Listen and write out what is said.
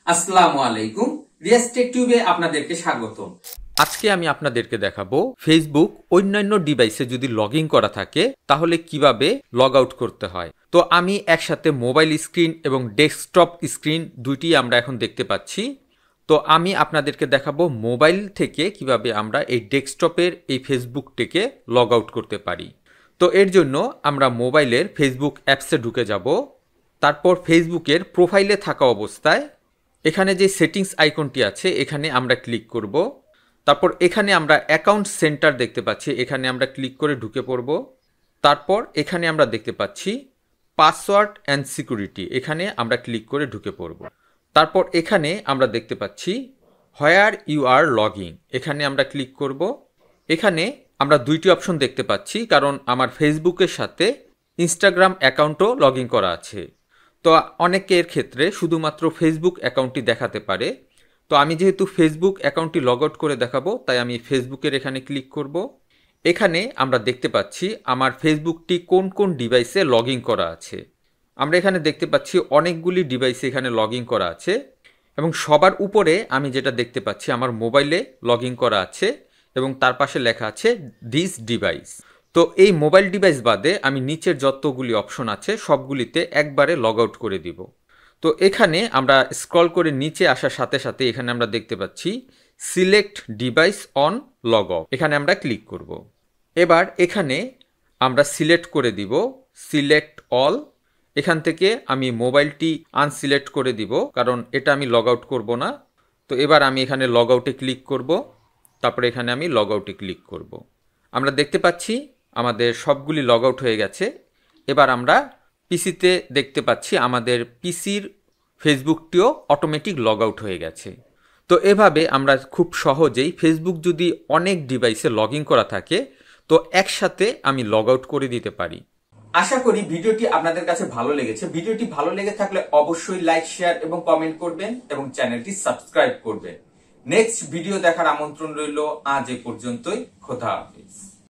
আসসালামু আলাইকুম, রিয়াজ টেক টিউবে আপনাদেরকে স্বাগত। আজকে আমি আপনাদেরকে দেখাবো ফেসবুক অন্যান্য ডিভাইসে যদি লগ ইন করা থাকে তাহলে কিভাবে লগ আউট করতে হয়। তো আমি একসাথে মোবাইল স্ক্রিন এবং ডেস্কটপ স্ক্রিন দুইটি আমরা এখন দেখতে পাচ্ছি। তো আমি আপনাদেরকে দেখাবো মোবাইল থেকে কিভাবে আমরা এই ডেস্কটপের এই ফেসবুকটিকে লগ আউট করতে পারি। তো এর জন্য আমরা মোবাইলের ফেসবুক অ্যাপসে ঢুকে যাব। তারপর ফেসবুকের প্রোফাইলে থাকা অবস্থায় এখানে যে সেটিংস আইকনটি আছে এখানে আমরা ক্লিক করব। তারপর এখানে আমরা অ্যাকাউন্ট সেন্টার দেখতে পাচ্ছি, এখানে আমরা ক্লিক করে ঢুকে পড়ব। তারপর এখানে আমরা দেখতে পাচ্ছি পাসওয়ার্ড অ্যান্ড সিকিউরিটি, এখানে আমরা ক্লিক করে ঢুকে পড়ব। তারপর এখানে আমরা দেখতে পাচ্ছি হোয়ার ইউ আর লগিং, এখানে আমরা ক্লিক করব। এখানে আমরা দুইটি অপশন দেখতে পাচ্ছি কারণ আমার ফেসবুকের সাথে ইনস্টাগ্রাম অ্যাকাউন্টও লগ ইন করা আছে। তো অনেকের ক্ষেত্রে শুধুমাত্র ফেসবুক অ্যাকাউন্টটি দেখাতে পারে। তো আমি যেহেতু ফেসবুক অ্যাকাউন্টটি লগ আউট করে দেখাবো তাই আমি ফেসবুকের এখানে ক্লিক করব। এখানে আমরা দেখতে পাচ্ছি আমার ফেসবুকটি কোন কোন ডিভাইসে লগ ইন করা আছে। আমরা এখানে দেখতে পাচ্ছি অনেকগুলি ডিভাইসে এখানে লগ ইন করা আছে এবং সবার উপরে আমি যেটা দেখতে পাচ্ছি আমার মোবাইলে লগ ইন করা আছে এবং তার পাশে লেখা আছে দিস ডিভাইস। তো এই মোবাইল ডিভাইস বাদে আমি নিচের যতগুলি অপশন আছে সবগুলিতে একবারে লগ আউট করে দিব। তো এখানে আমরা স্ক্রল করে নিচে আসার সাথে সাথে এখানে আমরা দেখতে পাচ্ছি select device on log out, এখানে আমরা ক্লিক করব। এবার এখানে আমরা সিলেক্ট করে দিব সিলেক্ট অল। এখান থেকে আমি মোবাইলটি আনসিলেক্ট করে দিব কারণ এটা আমি লগ আউট করব না। তো এবার আমি এখানে লগ আউটে ক্লিক করব, তারপরে এখানে আমি লগ আউটে ক্লিক করব। আমরা দেখতে পাচ্ছি আমাদের সবগুলি লগ আউট হয়ে গেছে। এবার আমরা পিসিতে দেখতে পাচ্ছি আমাদের পিসির ফেসবুকটিও অটোমেটিক লগ আউট হয়ে গেছে। তো এভাবে আমরা খুব সহজেই ফেসবুক যদি অনেক ডিভাইসে লগ ইন করা থাকে তো একসাথে আমি লগ আউট করে দিতে পারি। আশা করি ভিডিওটি আপনাদের কাছে ভালো লেগেছে। ভিডিওটি ভালো লেগে থাকলে অবশ্যই লাইক, শেয়ার এবং কমেন্ট করবেন এবং চ্যানেলটি সাবস্ক্রাইব করবেন। নেক্সট ভিডিও দেখার আমন্ত্রণ রইল। আজ এ পর্যন্তই। খোদা হাফেজ।